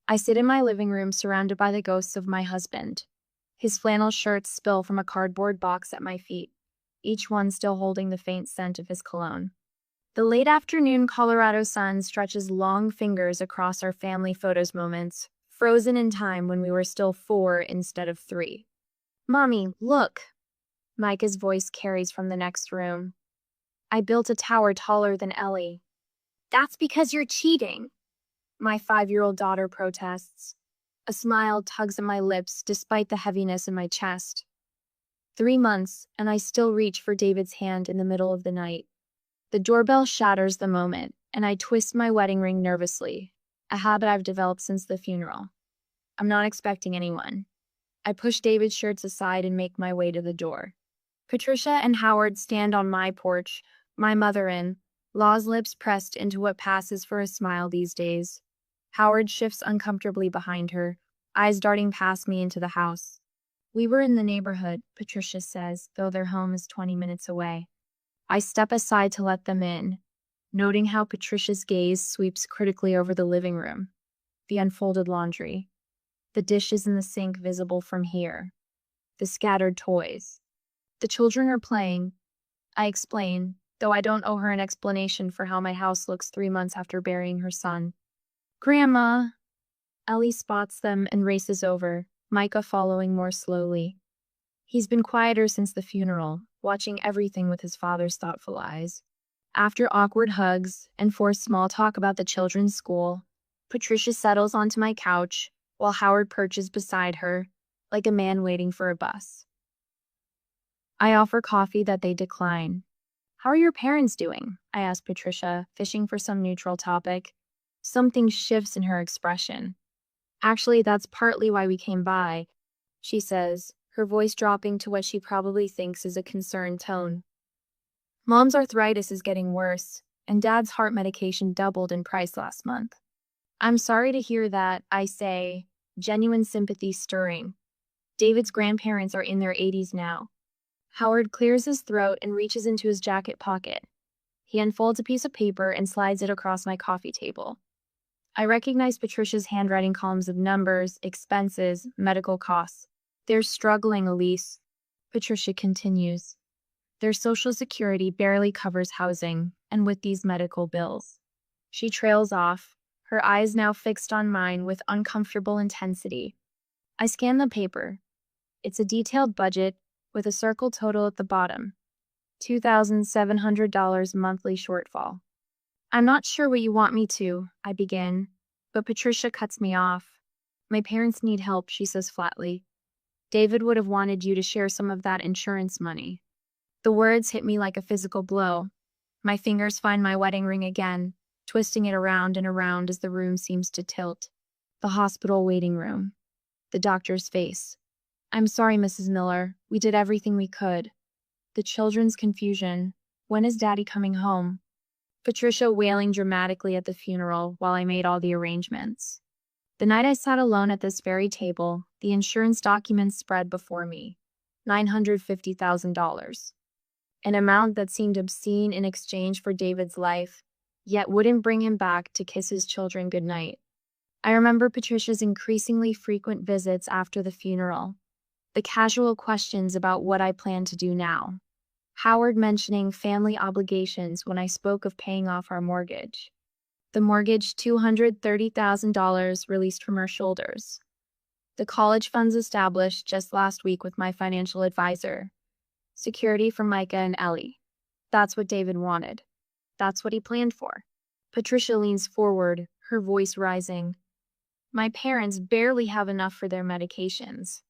I sit in my living room surrounded by the ghosts of my husband. His flannel shirts spill from a cardboard box at my feet, each one still holding the faint scent of his cologne. The late afternoon Colorado sun stretches long fingers across our family photos moments, frozen in time when we were still 4 instead of 3. "Mommy, look!" Micah's voice carries from the next room. "I built a tower taller than Ellie." "That's because you're cheating," my 5-year-old daughter protests. A smile tugs at my lips despite the heaviness in my chest. 3 months, and I still reach for David's hand in the middle of the night. The doorbell shatters the moment, and I twist my wedding ring nervously, a habit I've developed since the funeral. I'm not expecting anyone. I push David's shirts aside and make my way to the door. Patricia and Howard stand on my porch, my mother in, Law's lips pressed into what passes for a smile these days. Howard shifts uncomfortably behind her, eyes darting past me into the house. "We were in the neighborhood," Patricia says, though their home is 20 minutes away. I step aside to let them in, noting how Patricia's gaze sweeps critically over the living room, the unfolded laundry, the dishes in the sink visible from here, the scattered toys. "The children are playing," I explain, though I don't owe her an explanation for how my house looks 3 months after burying her son. "Grandma!" Ellie spots them and races over, Micah following more slowly. He's been quieter since the funeral, watching everything with his father's thoughtful eyes. After awkward hugs and forced small talk about the children's school, Patricia settles onto my couch while Howard perches beside her, like a man waiting for a bus. I offer coffee that they decline. "How are your parents doing?" I ask Patricia, fishing for some neutral topic. Something shifts in her expression. "Actually, that's partly why we came by," she says, her voice dropping to what she probably thinks is a concerned tone. "Mom's arthritis is getting worse, and Dad's heart medication doubled in price last month." "I'm sorry to hear that," I say, genuine sympathy stirring. David's grandparents are in their 80s now. Howard clears his throat and reaches into his jacket pocket. He unfolds a piece of paper and slides it across my coffee table. I recognize Patricia's handwriting columns of numbers, expenses, medical costs. "They're struggling, Elise," Patricia continues. "Their Social Security barely covers housing, and with these medical bills." She trails off, her eyes now fixed on mine with uncomfortable intensity. I scan the paper. It's a detailed budget with a circle total at the bottom. $2,700 monthly shortfall. "I'm not sure what you want me to," I begin, but Patricia cuts me off. "My parents need help," she says flatly. "David would have wanted you to share some of that insurance money." The words hit me like a physical blow. My fingers find my wedding ring again, twisting it around and around as the room seems to tilt. The hospital waiting room. The doctor's face. "I'm sorry, Mrs. Miller. We did everything we could." The children's confusion. "When is Daddy coming home?" Patricia wailing dramatically at the funeral while I made all the arrangements. The night I sat alone at this very table, the insurance documents spread before me. $950,000. An amount that seemed obscene in exchange for David's life, yet wouldn't bring him back to kiss his children goodnight. I remember Patricia's increasingly frequent visits after the funeral, the casual questions about what I planned to do now. Howard mentioning family obligations when I spoke of paying off our mortgage. The mortgage $230,000 released from our shoulders. The college funds established just last week with my financial advisor. Security for Micah and Ellie. That's what David wanted. That's what he planned for. Patricia leans forward, her voice rising. "My parents barely have enough for their medications."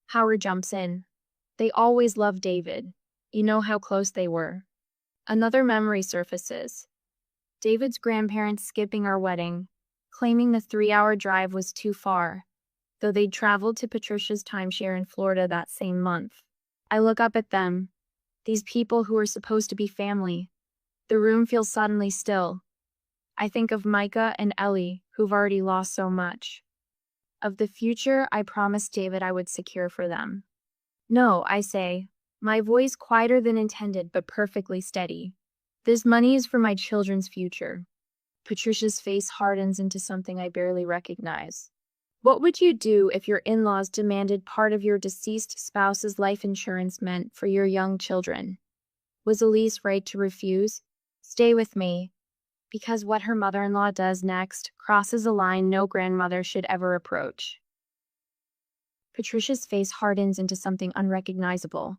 Howard jumps in. "They always loved David. You know how close they were." Another memory surfaces. David's grandparents skipping our wedding, claiming the 3-hour drive was too far, though they'd traveled to Patricia's timeshare in Florida that same month. I look up at them, these people who are supposed to be family. The room feels suddenly still. I think of Micah and Ellie, who've already lost so much. Of the future I promised David I would secure for them. "No," I say, my voice quieter than intended but perfectly steady. "This money is for my children's future." Patricia's face hardens into something I barely recognize. What would you do if your in-laws demanded part of your deceased spouse's life insurance meant for your young children? Was Elise right to refuse? Stay with me, because what her mother-in-law does next crosses a line no grandmother should ever approach. Patricia's face hardens into something unrecognizable,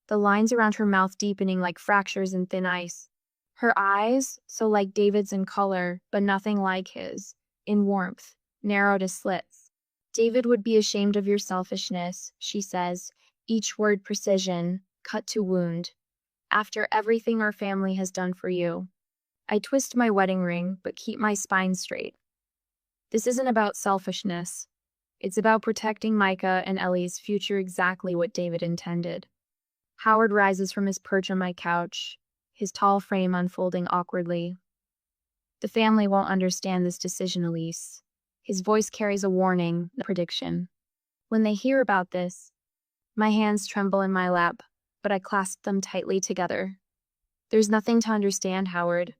the lines around her mouth deepening like fractures in thin ice. Her eyes, so like David's in color, but nothing like his, in warmth, narrow to slits. David would be ashamed of your selfishness, she says, each word precision, cut to wound. After everything our family has done for you. I twist my wedding ring, but keep my spine straight. This isn't about selfishness. It's about protecting Micah and Ellie's future exactly what David intended. Howard rises from his perch on my couch, his tall frame unfolding awkwardly. The family won't understand this decision, Elise. His voice carries a warning, a prediction. When they hear about this, my hands tremble in my lap, but I clasp them tightly together. There's nothing to understand, Howard.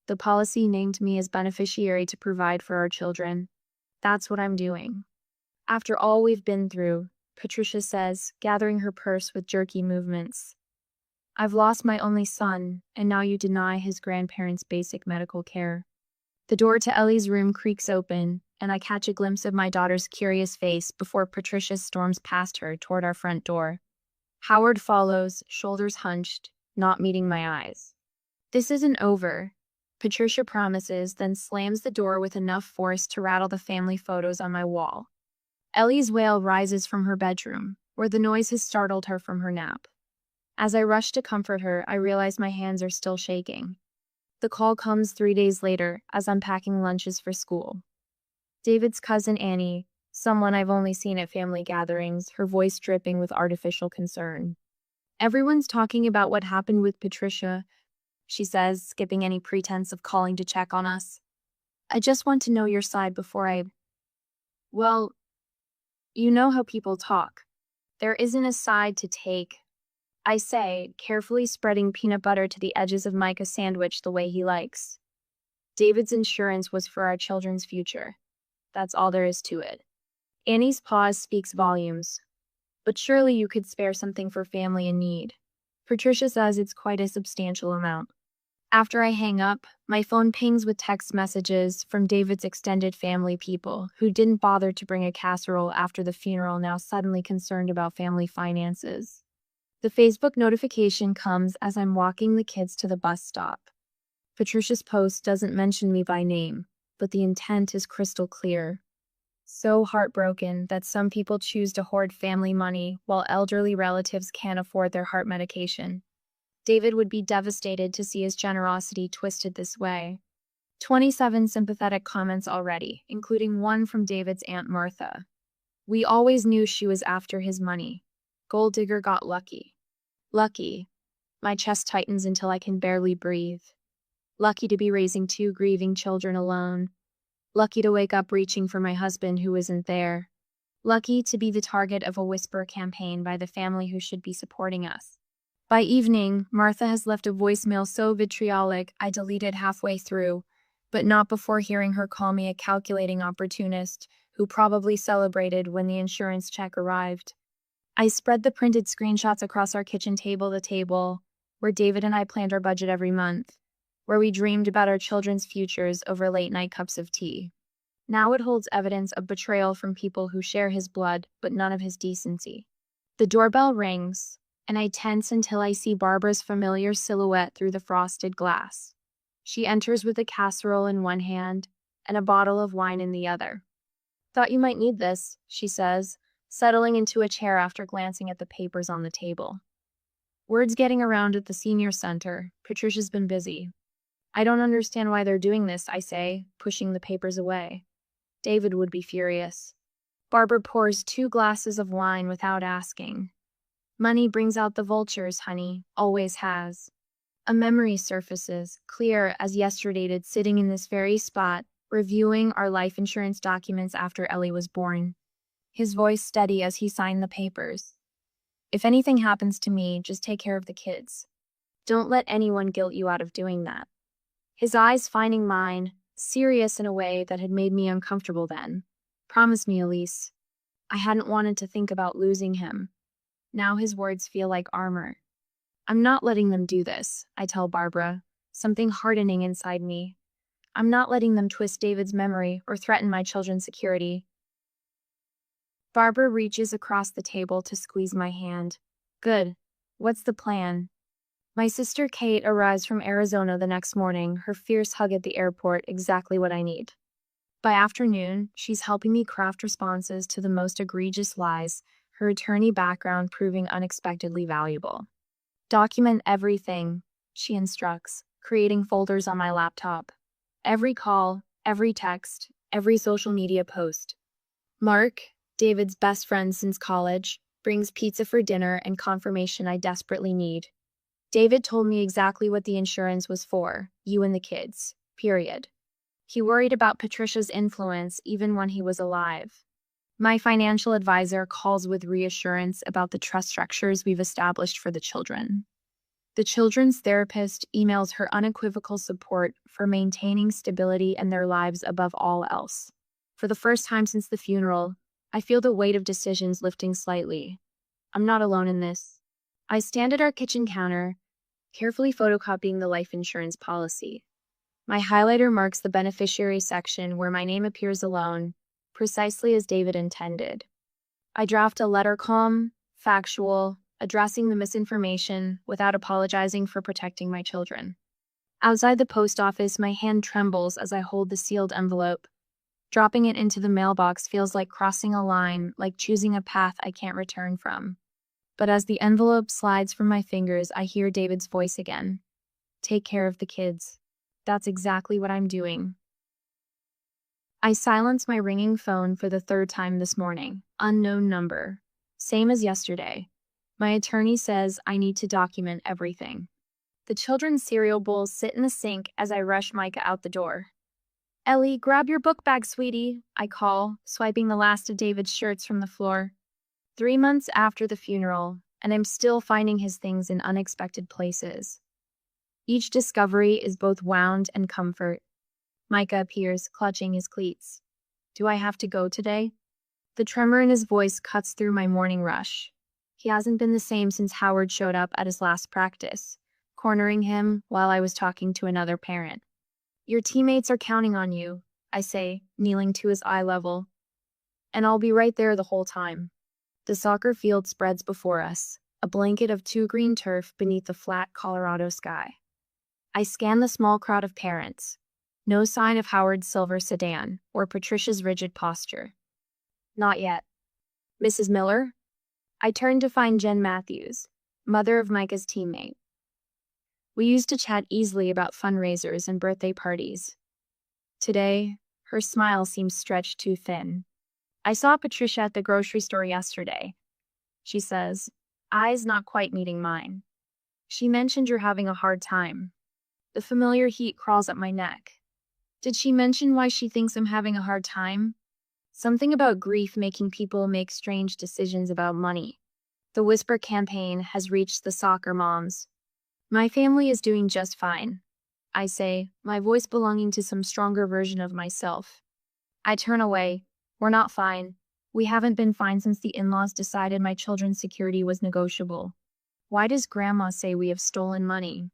The policy named me as beneficiary to provide for our children. That's what I'm doing. After all we've been through, Patricia says, gathering her purse with jerky movements. I've lost my only son, and now you deny his grandparents basic medical care. The door to Ellie's room creaks open, and I catch a glimpse of my daughter's curious face before Patricia storms past her toward our front door. Howard follows, shoulders hunched, not meeting my eyes. This isn't over, Patricia promises, then slams the door with enough force to rattle the family photos on my wall. Ellie's wail rises from her bedroom, where the noise has startled her from her nap. As I rush to comfort her, I realize my hands are still shaking. The call comes 3 days later as I'm packing lunches for school. David's cousin Annie, someone I've only seen at family gatherings, her voice dripping with artificial concern. Everyone's talking about what happened with Patricia, she says, skipping any pretense of calling to check on us. I just want to know your side before well, you know how people talk. There isn't a side to take, I say, carefully spreading peanut butter to the edges of Micah's sandwich the way he likes. David's insurance was for our children's future. That's all there is to it. Annie's pause speaks volumes. But surely you could spare something for family in need. Patricia says it's quite a substantial amount. After I hang up, my phone pings with text messages from David's extended family people who didn't bother to bring a casserole after the funeral, now suddenly concerned about family finances. The Facebook notification comes as I'm walking the kids to the bus stop. Patricia's post doesn't mention me by name, but the intent is crystal clear. So heartbroken that some people choose to hoard family money while elderly relatives can't afford their heart medication. David would be devastated to see his generosity twisted this way. 27 sympathetic comments already, including one from David's Aunt Martha. We always knew she was after his money. Gold digger got lucky. Lucky. My chest tightens until I can barely breathe. Lucky to be raising 2 grieving children alone. Lucky to wake up reaching for my husband who isn't there. Lucky to be the target of a whisper campaign by the family who should be supporting us. By evening, Martha has left a voicemail so vitriolic I deleted halfway through, but not before hearing her call me a calculating opportunist who probably celebrated when the insurance check arrived. I spread the printed screenshots across our kitchen table, the table where David and I planned our budget every month, where we dreamed about our children's futures over late-night cups of tea. Now it holds evidence of betrayal from people who share his blood, but none of his decency. The doorbell rings, and I tense until I see Barbara's familiar silhouette through the frosted glass. She enters with a casserole in one hand and a bottle of wine in the other. Thought you might need this, she says, settling into a chair after glancing at the papers on the table. Word's getting around at the senior center. Patricia's been busy. I don't understand why they're doing this, I say, pushing the papers away. David would be furious. Barbara pours 2 glasses of wine without asking. Money brings out the vultures, honey, always has. A memory surfaces, clear as yesterday, sitting in this very spot, reviewing our life insurance documents after Ellie was born. His voice steady as he signed the papers. If anything happens to me, just take care of the kids. Don't let anyone guilt you out of doing that. His eyes finding mine, serious in a way that had made me uncomfortable then. Promise me, Elise. I hadn't wanted to think about losing him. Now his words feel like armor. I'm not letting them do this, I tell Barbara, something hardening inside me. I'm not letting them twist David's memory or threaten my children's security. Barbara reaches across the table to squeeze my hand. Good. What's the plan? My sister Kate arrives from Arizona the next morning, her fierce hug at the airport exactly what I need. By afternoon, she's helping me craft responses to the most egregious lies, her attorney background proving unexpectedly valuable. Document everything, she instructs, creating folders on my laptop. Every call, every text, every social media post. Mark, David's best friend since college, brings pizza for dinner and confirmation I desperately need. David told me exactly what the insurance was for, you and the kids, period. He worried about Patricia's influence even when he was alive. My financial advisor calls with reassurance about the trust structures we've established for the children. The children's therapist emails her unequivocal support for maintaining stability in their lives above all else. For the first time since the funeral, I feel the weight of decisions lifting slightly. I'm not alone in this. I stand at our kitchen counter, carefully photocopying the life insurance policy. My highlighter marks the beneficiary section where my name appears alone, precisely as David intended. I draft a letter calm, factual, addressing the misinformation without apologizing for protecting my children. Outside the post office, my hand trembles as I hold the sealed envelope. Dropping it into the mailbox feels like crossing a line, like choosing a path I can't return from. But as the envelope slides from my fingers, I hear David's voice again. Take care of the kids. That's exactly what I'm doing. I silence my ringing phone for the third time this morning. Unknown number. Same as yesterday. My attorney says I need to document everything. The children's cereal bowls sit in the sink as I rush Micah out the door. Ellie, grab your book bag, sweetie, I call, swiping the last of David's shirts from the floor. 3 months after the funeral, and I'm still finding his things in unexpected places. Each discovery is both wound and comfort. Micah appears, clutching his cleats. Do I have to go today? The tremor in his voice cuts through my morning rush. He hasn't been the same since Howard showed up at his last practice, cornering him while I was talking to another parent. Your teammates are counting on you, I say, kneeling to his eye level. And I'll be right there the whole time. The soccer field spreads before us, a blanket of 2 green turf beneath the flat Colorado sky. I scan the small crowd of parents. No sign of Howard's silver sedan or Patricia's rigid posture. Not yet. Mrs. Miller? I turn to find Jen Matthews, mother of Micah's teammate. We used to chat easily about fundraisers and birthday parties. Today, her smile seems stretched too thin. I saw Patricia at the grocery store yesterday, she says, eyes not quite meeting mine. She mentioned you're having a hard time. The familiar heat crawls up my neck. Did she mention why she thinks I'm having a hard time? Something about grief making people make strange decisions about money. The Whisper campaign has reached the soccer moms. My family is doing just fine, I say, my voice belonging to some stronger version of myself. I turn away. We're not fine. We haven't been fine since the in-laws decided my children's security was negotiable. Why does Grandma say we have stolen money?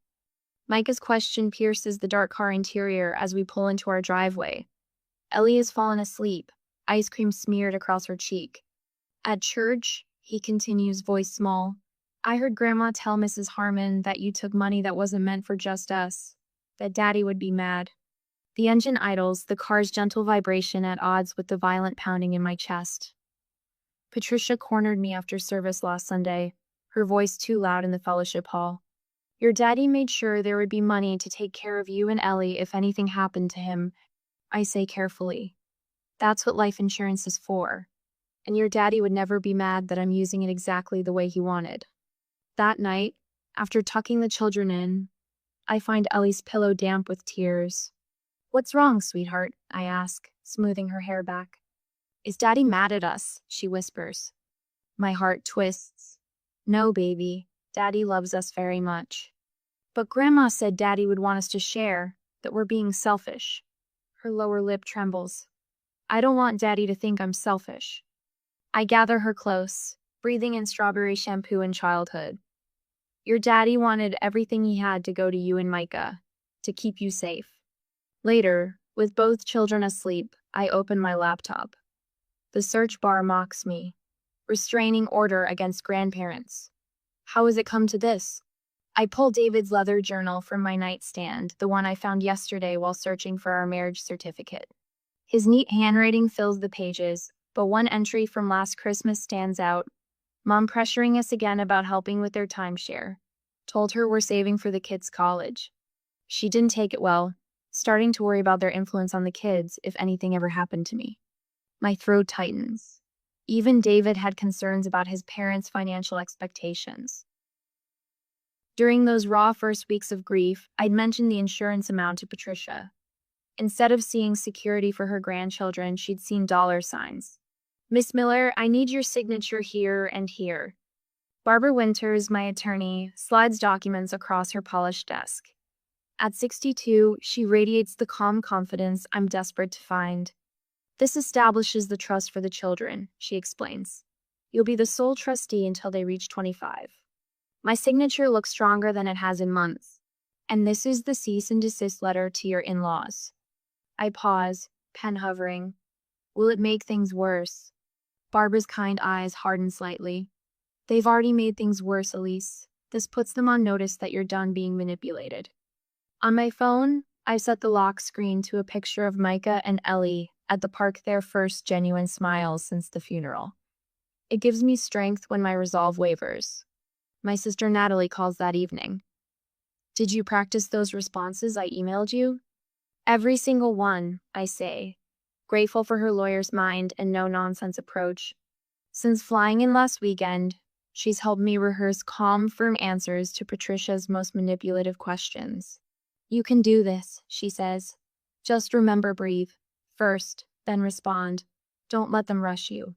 Micah's question pierces the dark car interior as we pull into our driveway. Ellie has fallen asleep, ice cream smeared across her cheek. At church, he continues, voice small, I heard Grandma tell Mrs. Harmon that you took money that wasn't meant for just us, that Daddy would be mad. The engine idles, the car's gentle vibration at odds with the violent pounding in my chest. Patricia cornered me after service last Sunday, her voice too loud in the fellowship hall. Your daddy made sure there would be money to take care of you and Ellie if anything happened to him, I say carefully. That's what life insurance is for. And your daddy would never be mad that I'm using it exactly the way he wanted. That night, after tucking the children in, I find Ellie's pillow damp with tears. What's wrong, sweetheart? I ask, smoothing her hair back. Is Daddy mad at us? She whispers. My heart twists. No, baby. Daddy loves us very much. But Grandma said Daddy would want us to share, that we're being selfish. Her lower lip trembles. I don't want Daddy to think I'm selfish. I gather her close, breathing in strawberry shampoo in childhood. Your daddy wanted everything he had to go to you and Micah, to keep you safe. Later, with both children asleep, I open my laptop. The search bar mocks me. Restraining order against grandparents. How has it come to this? I pull David's leather journal from my nightstand, the one I found yesterday while searching for our marriage certificate. His neat handwriting fills the pages, but one entry from last Christmas stands out. Mom pressuring us again about helping with their timeshare. Told her we're saving for the kids' college. She didn't take it well, starting to worry about their influence on the kids if anything ever happened to me. My throat tightens. Even David had concerns about his parents' financial expectations. During those raw first weeks of grief, I'd mentioned the insurance amount to Patricia. Instead of seeing security for her grandchildren, she'd seen dollar signs. Miss Miller, I need your signature here and here. Barbara Winters, my attorney, slides documents across her polished desk. At 62, she radiates the calm confidence I'm desperate to find. This establishes the trust for the children, she explains. You'll be the sole trustee until they reach 25. My signature looks stronger than it has in months. And this is the cease and desist letter to your in-laws. I pause, pen hovering. Will it make things worse? Barbara's kind eyes harden slightly. They've already made things worse, Elise. This puts them on notice that you're done being manipulated. On my phone, I've set the lock screen to a picture of Micah and Ellie at the park, their first genuine smiles since the funeral. It gives me strength when my resolve wavers. My sister Natalie calls that evening. Did you practice those responses I emailed you? Every single one, I say, grateful for her lawyer's mind and no-nonsense approach. Since flying in last weekend, she's helped me rehearse calm, firm answers to Patricia's most manipulative questions. You can do this, she says. Just remember, breathe. First, then respond. Don't let them rush you.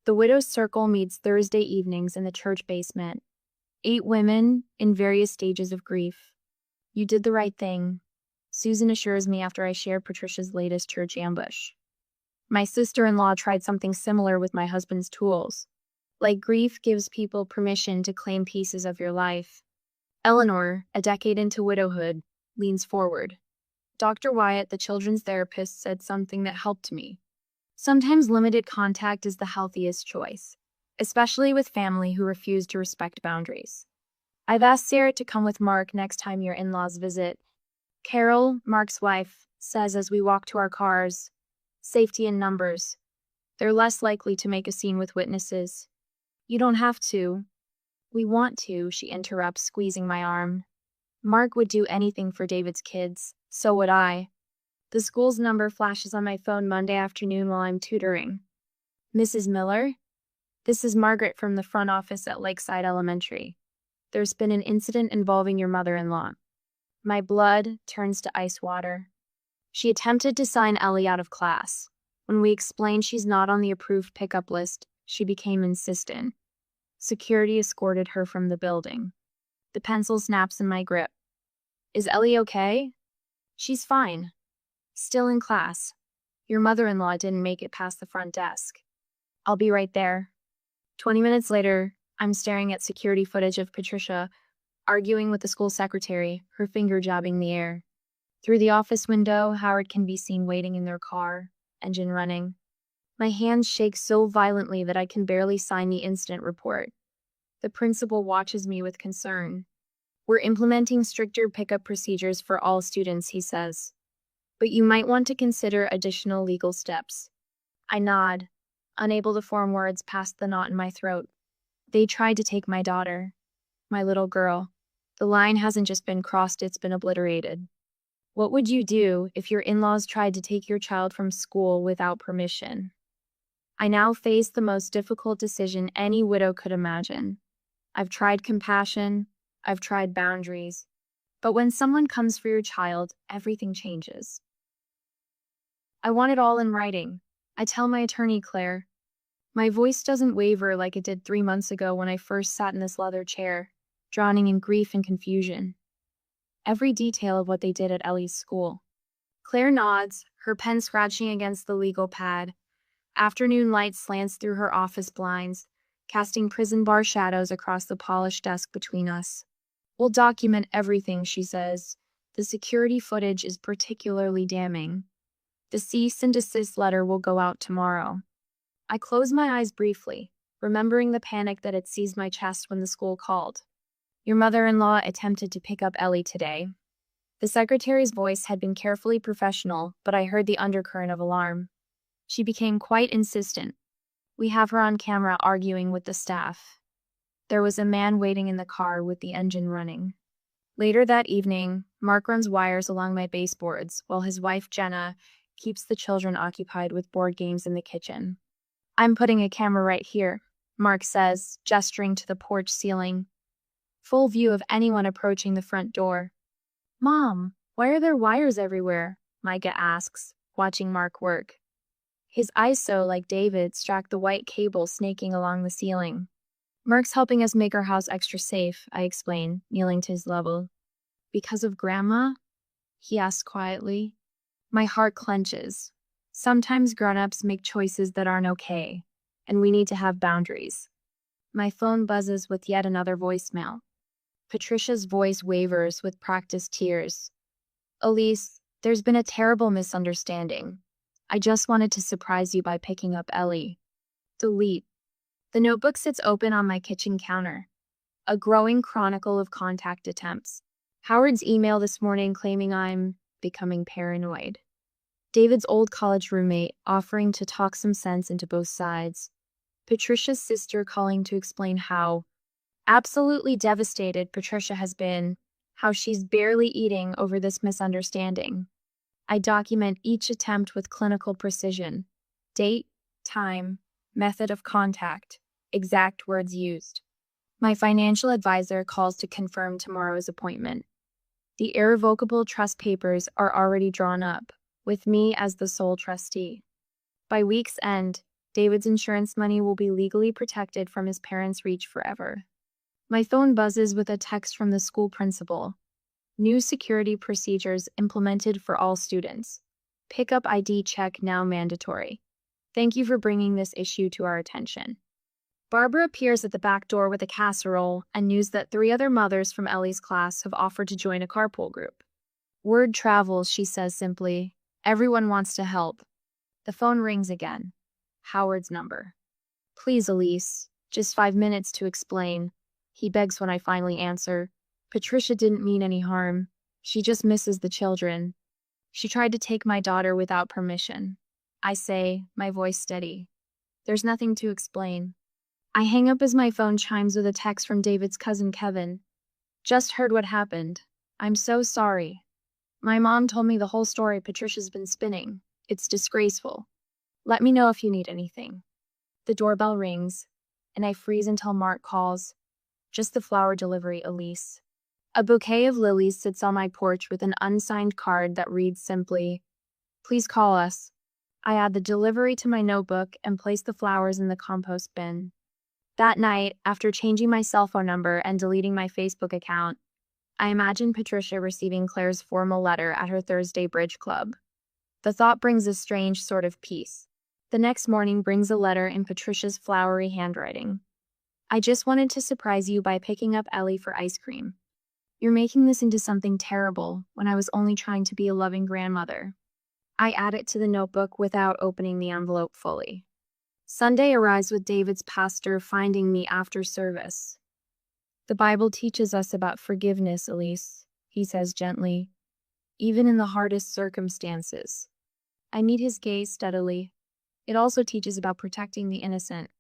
The Widow's Circle meets Thursday evenings in the church basement. 8 women in various stages of grief. You did the right thing, Susan assures me after I share Patricia's latest church ambush. My sister-in-law tried something similar with my husband's tools. Like grief gives people permission to claim pieces of your life. Eleanor, a decade into widowhood, leans forward. Dr. Wyatt, the children's therapist, said something that helped me. Sometimes limited contact is the healthiest choice, especially with family who refuse to respect boundaries. I've asked Sarah to come with Mark next time your in-laws visit. Carol, Mark's wife, says as we walk to our cars, safety in numbers. They're less likely to make a scene with witnesses. You don't have to. We want to, she interrupts, squeezing my arm. Mark would do anything for David's kids. So would I. The school's number flashes on my phone Monday afternoon while I'm tutoring. Mrs. Miller? This is Margaret from the front office at Lakeside Elementary. There's been an incident involving your mother-in-law. My blood turns to ice water. She attempted to sign Ellie out of class. When we explained she's not on the approved pickup list, she became insistent. Security escorted her from the building. The pencil snaps in my grip. Is Ellie okay? She's fine. Still in class. Your mother-in-law didn't make it past the front desk. I'll be right there. 20 minutes later, I'm staring at security footage of Patricia arguing with the school secretary, her finger jabbing the air. Through the office window, Howard can be seen waiting in their car, engine running. My hands shake so violently that I can barely sign the incident report. The principal watches me with concern. We're implementing stricter pickup procedures for all students, he says. But you might want to consider additional legal steps. I nod, unable to form words past the knot in my throat. They tried to take my daughter, my little girl. The line hasn't just been crossed, it's been obliterated. What would you do if your in-laws tried to take your child from school without permission? I now face the most difficult decision any widow could imagine. I've tried compassion, I've tried boundaries. But when someone comes for your child, everything changes. I want it all in writing. I tell my attorney, Claire. My voice doesn't waver like it did 3 months ago when I first sat in this leather chair, drowning in grief and confusion. Every detail of what they did at Ellie's school. Claire nods, her pen scratching against the legal pad. Afternoon light slants through her office blinds, casting prison bar shadows across the polished desk between us. "We'll document everything," she says. "The security footage is particularly damning. The cease and desist letter will go out tomorrow." I close my eyes briefly, remembering the panic that had seized my chest when the school called. "Your mother-in-law attempted to pick up Ellie today." The secretary's voice had been carefully professional, but I heard the undercurrent of alarm. She became quite insistent. "We have her on camera arguing with the staff. There was a man waiting in the car with the engine running." Later that evening, Mark runs wires along my baseboards while his wife Jenna keeps the children occupied with board games in the kitchen. "I'm putting a camera right here," Mark says, gesturing to the porch ceiling. "Full view of anyone approaching the front door." "Mom, why are there wires everywhere?" Micah asks, watching Mark work. His eyes, so like David's, track the white cable snaking along the ceiling. "Mark's helping us make our house extra safe," I explain, kneeling to his level. "Because of Grandma?" he asks quietly. My heart clenches. Sometimes grown-ups make choices that aren't okay, and we need to have boundaries. My phone buzzes with yet another voicemail. Patricia's voice wavers with practiced tears. "Elise, there's been a terrible misunderstanding. I just wanted to surprise you by picking up Ellie." Delete. The notebook sits open on my kitchen counter. A growing chronicle of contact attempts. Howard's email this morning claiming I'm becoming paranoid. David's old college roommate offering to talk some sense into both sides. Patricia's sister calling to explain how absolutely devastated Patricia has been, how she's barely eating over this misunderstanding. I document each attempt with clinical precision. Date, time, method of contact, exact words used. My financial advisor calls to confirm tomorrow's appointment. The irrevocable trust papers are already drawn up, with me as the sole trustee. By week's end, David's insurance money will be legally protected from his parents' reach forever. My phone buzzes with a text from the school principal. New security procedures implemented for all students. Pickup ID check now mandatory. Thank you for bringing this issue to our attention. Barbara appears at the back door with a casserole and news that 3 other mothers from Ellie's class have offered to join a carpool group. "Word travels," she says simply. "Everyone wants to help." The phone rings again. Howard's number. "Please, Elise, just 5 minutes to explain," he begs when I finally answer. "Patricia didn't mean any harm. She just misses the children. She tried to take my daughter without permission." I say, my voice steady. "There's nothing to explain." I hang up as my phone chimes with a text from David's cousin Kevin. "Just heard what happened. I'm so sorry. My mom told me the whole story Patricia's been spinning. It's disgraceful. Let me know if you need anything." The doorbell rings, and I freeze until Mark calls. "Just the flower delivery, Elise." A bouquet of lilies sits on my porch with an unsigned card that reads simply, "Please call us." I add the delivery to my notebook and place the flowers in the compost bin. That night, after changing my cell phone number and deleting my Facebook account, I imagine Patricia receiving Claire's formal letter at her Thursday bridge club. The thought brings a strange sort of peace. The next morning brings a letter in Patricia's flowery handwriting. "I just wanted to surprise you by picking up Ellie for ice cream. You're making this into something terrible when I was only trying to be a loving grandmother." I add it to the notebook without opening the envelope fully. Sunday arrives with David's pastor finding me after service. "The Bible teaches us about forgiveness, Elise," he says gently, "even in the hardest circumstances." I meet his gaze steadily. It also teaches about protecting the innocent.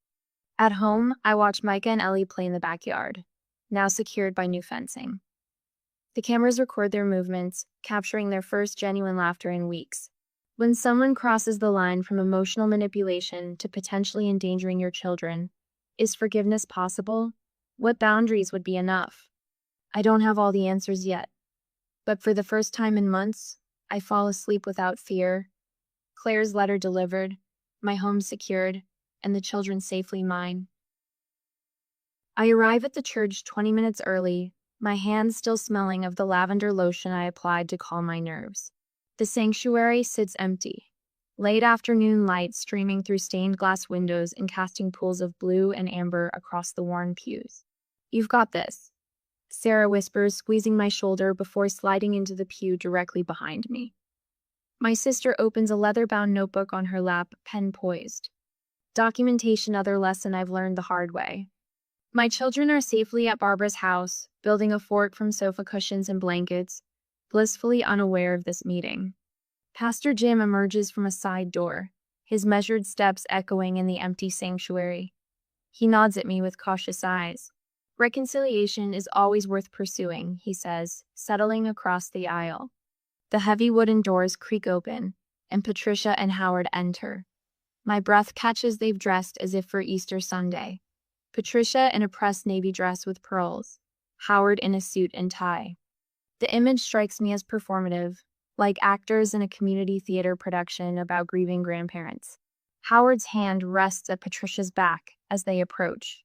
At home, I watch Micah and Ellie play in the backyard, now secured by new fencing. The cameras record their movements, capturing their first genuine laughter in weeks. When someone crosses the line from emotional manipulation to potentially endangering your children, is forgiveness possible? What boundaries would be enough? I don't have all the answers yet. But for the first time in months, I fall asleep without fear. Claire's letter delivered, my home secured, and the children safely mine. I arrive at the church 20 minutes early, my hands still smelling of the lavender lotion I applied to calm my nerves. The sanctuary sits empty. Late afternoon light streaming through stained glass windows and casting pools of blue and amber across the worn pews. "You've got this," Sarah whispers, squeezing my shoulder before sliding into the pew directly behind me. My sister opens a leather-bound notebook on her lap, pen poised. Documentation, other lesson I've learned the hard way. My children are safely at Barbara's house, building a fort from sofa cushions and blankets, blissfully unaware of this meeting. Pastor Jim emerges from a side door, his measured steps echoing in the empty sanctuary. He nods at me with cautious eyes. "Reconciliation is always worth pursuing," he says, settling across the aisle. The heavy wooden doors creak open, and Patricia and Howard enter. My breath catches. They've dressed as if for Easter Sunday. Patricia in a pressed navy dress with pearls, Howard in a suit and tie. The image strikes me as performative, like actors in a community theater production about grieving grandparents. Howard's hand rests at Patricia's back as they approach.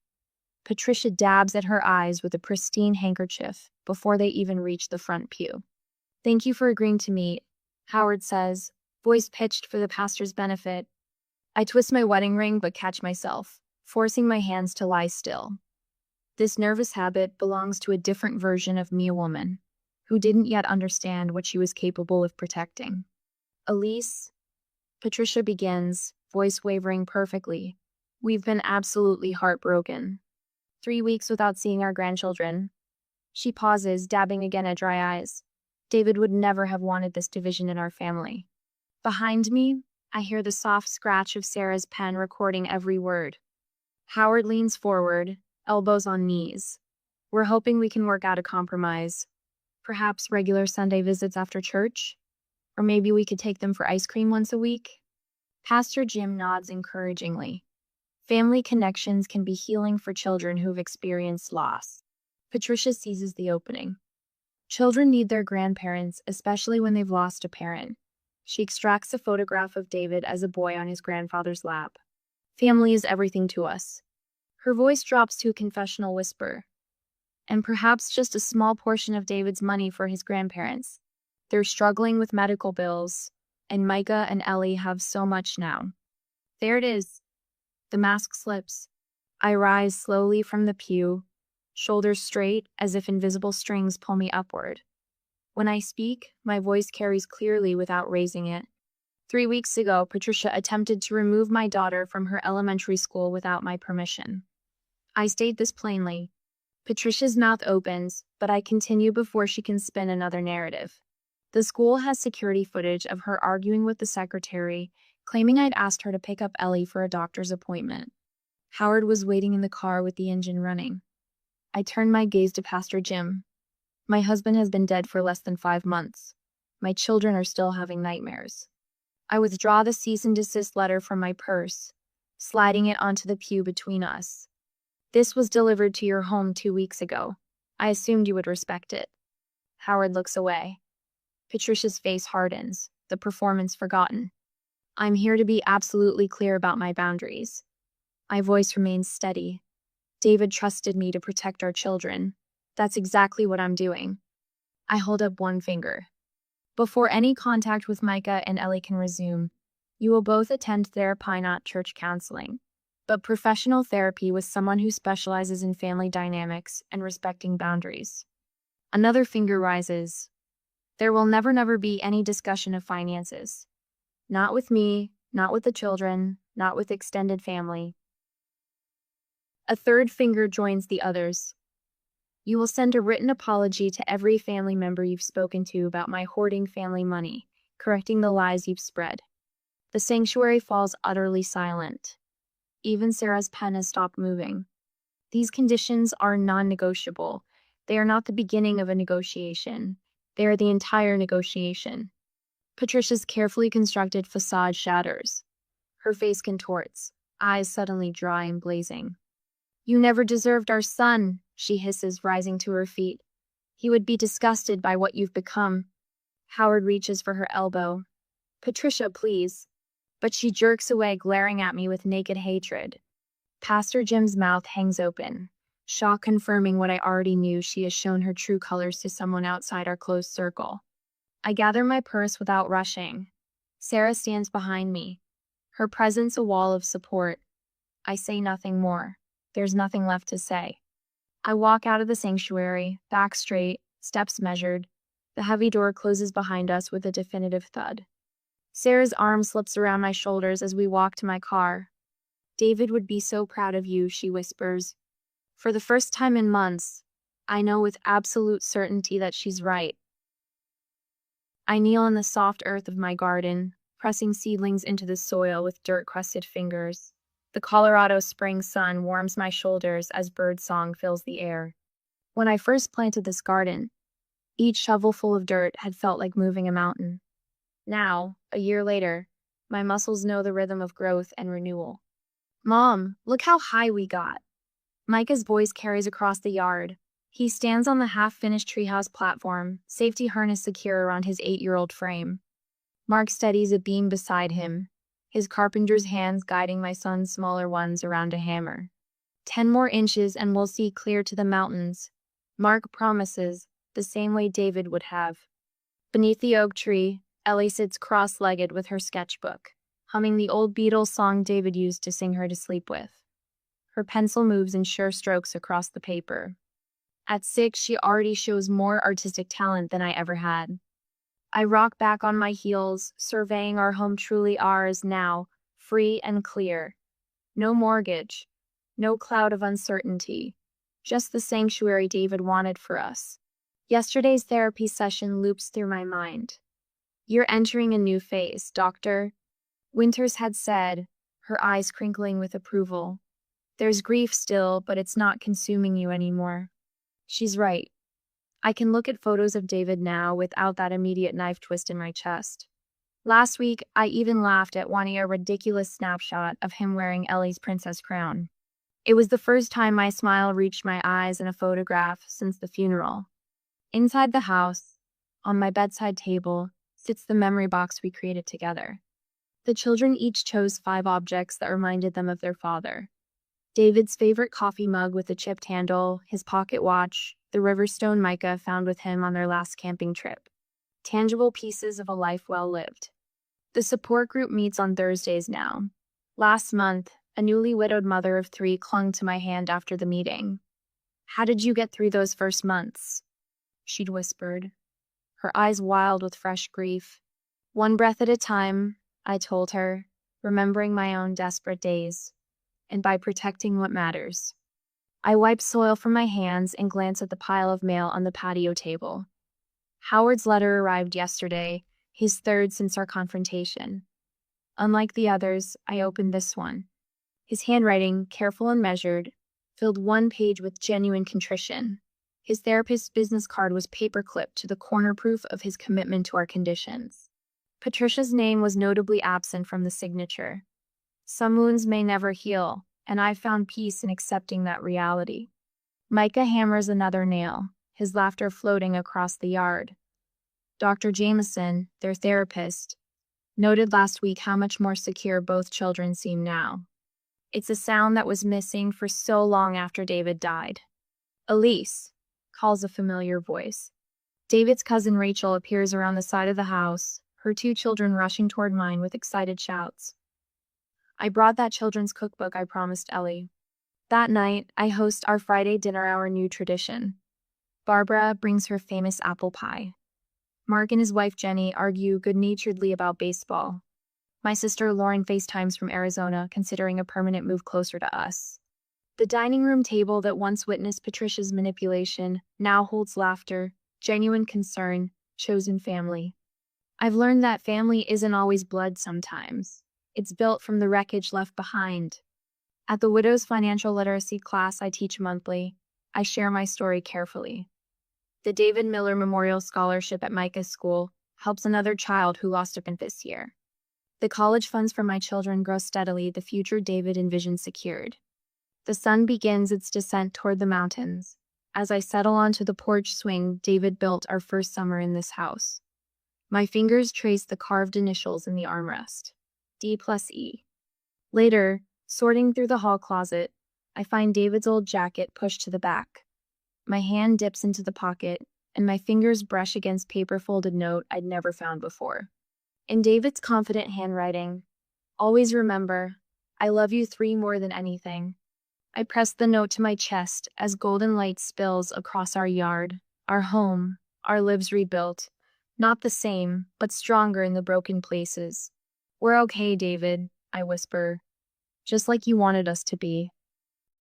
Patricia dabs at her eyes with a pristine handkerchief before they even reach the front pew. "Thank you for agreeing to meet," Howard says, voice pitched for the pastor's benefit. I twist my wedding ring but catch myself, forcing my hands to lie still. This nervous habit belongs to a different version of me, a woman who didn't yet understand what she was capable of protecting. "Elise," Patricia begins, voice wavering perfectly, "we've been absolutely heartbroken. 3 weeks without seeing our grandchildren." She pauses, dabbing again at dry eyes. "David would never have wanted this division in our family." Behind me, I hear the soft scratch of Sarah's pen recording every word. Howard leans forward, elbows on knees. "We're hoping we can work out a compromise. Perhaps regular Sunday visits after church? Or maybe we could take them for ice cream once a week?" Pastor Jim nods encouragingly. Family connections can be healing for children who've experienced loss. Patricia seizes the opening. Children need their grandparents, especially when they've lost a parent. She extracts a photograph of David as a boy on his grandfather's lap. "Family is everything to us." Her voice drops to a confessional whisper. "And perhaps just a small portion of David's money for his grandparents. They're struggling with medical bills, and Micah and Ellie have so much now." There it is. The mask slips. I rise slowly from the pew, shoulders straight as if invisible strings pull me upward. When I speak, my voice carries clearly without raising it. 3 weeks ago, Patricia attempted to remove my daughter from her elementary school without my permission. I state this plainly. Patricia's mouth opens, but I continue before she can spin another narrative. The school has security footage of her arguing with the secretary, claiming I'd asked her to pick up Ellie for a doctor's appointment. Howard was waiting in the car with the engine running. I turned my gaze to Pastor Jim. My husband has been dead for less than 5 months. My children are still having nightmares. I withdraw the cease and desist letter from my purse, sliding it onto the pew between us. "This was delivered to your home 2 weeks ago. I assumed you would respect it." Howard looks away. Patricia's face hardens, the performance forgotten. "I'm here to be absolutely clear about my boundaries." My voice remains steady. "David trusted me to protect our children. That's exactly what I'm doing." I hold up one finger. "Before any contact with Micah and Ellie can resume, you will both attend their Pinot Church counseling, but professional therapy with someone who specializes in family dynamics and respecting boundaries." Another finger rises. "There will never be any discussion of finances. Not with me, not with the children, not with extended family." A third finger joins the others. "You will send a written apology to every family member you've spoken to about my hoarding family money, correcting the lies you've spread." The sanctuary falls utterly silent. Even Sarah's pen has stopped moving. These conditions are non-negotiable. They are not the beginning of a negotiation. They are the entire negotiation. Patricia's carefully constructed facade shatters. Her face contorts, eyes suddenly dry and blazing. "You never deserved our son," she hisses, rising to her feet. "He would be disgusted by what you've become." Howard reaches for her elbow. "Patricia, please." But she jerks away, glaring at me with naked hatred. Pastor Jim's mouth hangs open, shock confirming what I already knew. She has shown her true colors to someone outside our close circle. I gather my purse without rushing. Sarah stands behind me, her presence a wall of support. I say nothing more. There's nothing left to say. I walk out of the sanctuary, back straight, steps measured. The heavy door closes behind us with a definitive thud. Sarah's arm slips around my shoulders as we walk to my car. David would be so proud of you, she whispers. For the first time in months, I know with absolute certainty that she's right. I kneel in the soft earth of my garden, pressing seedlings into the soil with dirt-crusted fingers. The Colorado spring sun warms my shoulders as birdsong fills the air. When I first planted this garden, each shovelful of dirt had felt like moving a mountain. Now, a year later, my muscles know the rhythm of growth and renewal. Mom, look how high we got. Micah's voice carries across the yard. He stands on the half-finished treehouse platform, safety harness secure around his 8-year-old frame. Mark steadies a beam beside him, his carpenter's hands guiding my son's smaller ones around a hammer. 10 more inches and we'll see clear to the mountains. Mark promises, the same way David would have. Beneath the oak tree, Ellie sits cross-legged with her sketchbook, humming the old Beatles song David used to sing her to sleep with. Her pencil moves in sure strokes across the paper. At 6, she already shows more artistic talent than I ever had. I rock back on my heels, surveying our home truly ours now, free and clear. No mortgage, no cloud of uncertainty, just the sanctuary David wanted for us. Yesterday's therapy session loops through my mind. You're entering a new phase, Doctor. Winters had said, her eyes crinkling with approval. There's grief still, but it's not consuming you anymore. She's right. I can look at photos of David now without that immediate knife twist in my chest. Last week, I even laughed at wanting a ridiculous snapshot of him wearing Ellie's princess crown. It was the first time my smile reached my eyes in a photograph since the funeral. Inside the house, on my bedside table, sits the memory box we created together. The children each chose 5 objects that reminded them of their father. David's favorite coffee mug with a chipped handle, his pocket watch, the Riverstone Micah found with him on their last camping trip. Tangible pieces of a life well lived. The support group meets on Thursdays now. Last month, a newly widowed mother of 3 clung to my hand after the meeting. How did you get through those first months? She'd whispered, her eyes wild with fresh grief. 1 breath at a time, I told her, remembering my own desperate days. And by protecting what matters. I wipe soil from my hands and glance at the pile of mail on the patio table. Howard's letter arrived yesterday, his 3rd since our confrontation. Unlike the others, I opened this one. His handwriting, careful and measured, filled 1 page with genuine contrition. His therapist's business card was paperclipped to the corner proof of his commitment to our conditions. Patricia's name was notably absent from the signature. Some wounds may never heal, and I found peace in accepting that reality. Micah hammers another nail, his laughter floating across the yard. Dr. Jameson, their therapist, noted last week how much more secure both children seem now. It's a sound that was missing for so long after David died. Elise, calls a familiar voice. David's cousin Rachel appears around the side of the house, her 2 children rushing toward mine with excited shouts. I brought that children's cookbook I promised Ellie. That night, I host our Friday dinner hour new tradition. Barbara brings her famous apple pie. Mark and his wife Jenny argue good-naturedly about baseball. My sister Lauren FaceTimes from Arizona, considering a permanent move closer to us. The dining room table that once witnessed Patricia's manipulation now holds laughter, genuine concern, chosen family. I've learned that family isn't always blood sometimes. It's built from the wreckage left behind. At the Widow's Financial Literacy class I teach monthly, I share my story carefully. The David Miller Memorial Scholarship at Micah's school helps another child who lost a parent this year. The college funds for my children grow steadily, the future David envisioned secured. The sun begins its descent toward the mountains. As I settle onto the porch swing David built our first summer in this house. My fingers trace the carved initials in the armrest. D+E. Later, sorting through the hall closet, I find David's old jacket pushed to the back. My hand dips into the pocket, and my fingers brush against paper-folded note I'd never found before. In David's confident handwriting, always remember, I love you 3 more than anything. I press the note to my chest as golden light spills across our yard, our home, our lives rebuilt. Not the same, but stronger in the broken places. We're okay, David, I whisper. Just like you wanted us to be.